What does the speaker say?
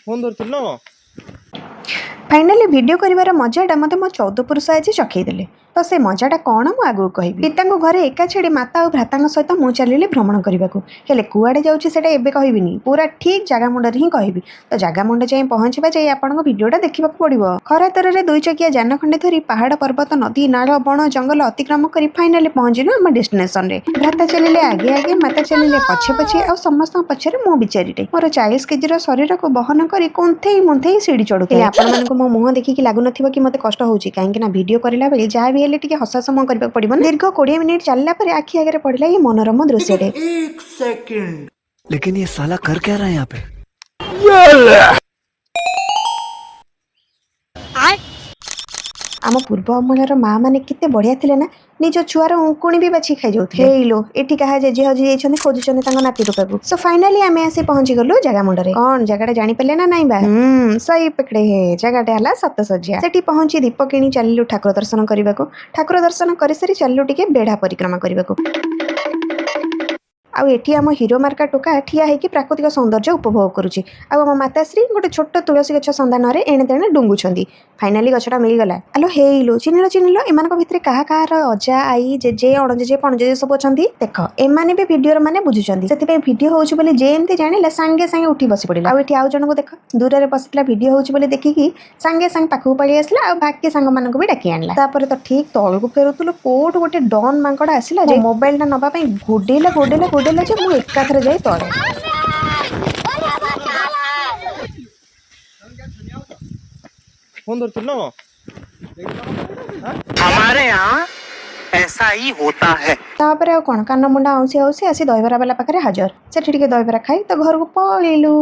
Phone धरथिल न finally video करिवार मजाटा मते मो 14 पुरुष आज चखैदेले तो से मजाटा कौन मु आगु कहबी पितांको घरे एका छेड़ी माता और भ्रातांक सहित मु चलिले भ्रमण करबाकू हेले कुआडे जाउची सेटा एबे कहबिनी पूरा ठीक जगह मुंडर ही कहबी तो जगह मुंडे जाई पहुंचबा जाई आपनको वीडियोटा देखिबाकू पड़िबो खरा तररे दुई चकिया जान खंडे धरी पहाड़ पर्वत नदी नाळ बण जंगल अतिक्रम करी फाइनाली पहुंचिनु हम डेस्टिनेशन रे भ्राता चलिले आगे आगे माता चलिले पछे पछे आ समस्त पछरे मो बिचारीटे मोर 40 केजी रो शरीर को बहन करी कोंथेई मुंथेई सीढ़ी चढ़ुते आपण मानको मो मुह देखि लागु नथिबो कि मते कष्ट होउची काहेकि ना वीडियो करिला बेले जा भी हेले टिके हसा समय करबा पड़िबो दीर्घ 20 मिनिट चलला पर आखि आगे पड़िला ये मनोरम दृश्य रे। एक सेकंड, लेकिन ये साला कर क्या रहा है यहाँ पे? आम पूर्व अमलर माँ मैंने कितने बढ़िया थे ना निज छुआर उंकुणी भी बाछी खाई जाते हेलो एठी कहा जेजे हजी जाइछन खोजुछन तांको नाती टोकाकू सो फाइनली आमे आसी पहुंची गलु जगह मुंडरे कौन जगहटा जानि पले ना नाई बा सही पकड़े हे जगहटा हला सप्तसज्या सेठी पहुंची दीप किणी चलिलु ठाकुर दर्शन करबाकू ठाकुर दर्शन करि सारी चलिलु टिके बेढ़ा परिक्रमा करबाकू आउ एठी आम हीरो मार्का टोका ठिया है कि प्राकृतिक सौंदर्य उपभोग करुची आउ आम माताश्री गोटे छोट तुलसी गछ संधान में एणे तेणे डुंगुछंती फाइनाली गछटा मिलगला आलो हेलो चिन्हिल एमानक भितरे काहा काहार अजा आई जेजे अणजेजे पणजेजे सब अछंती देख एमाने भी वीडियो माने बुझुछंती सेति वीडियो होउची बोली जेमती जानिला सांगे सांगे उठी बसी पड़िला आउ एठी आउ जनको देख दूर रे बसितला वीडियो होउची बोली देखिकी सांगे सांगे पाखु पळी आसला आ बाकी सांग मानक भी डाकी आनला तापर तो ठीक तळकु फेरुतुलो कोट गोटे डॉन मांकड़ा आसिला जे मोबाइल ता नबा पई गोडेला जे मु एकाथरे जाई तळे फोन धरथिल न हमारे यहाँ ऐसा ही होता है। तापर आ कोन कान मुंडा औसी औसी आसी दहीबरा वाला पाखरे हाजर सेठी टिके दहीबरा खाई तो घर को पळिलु।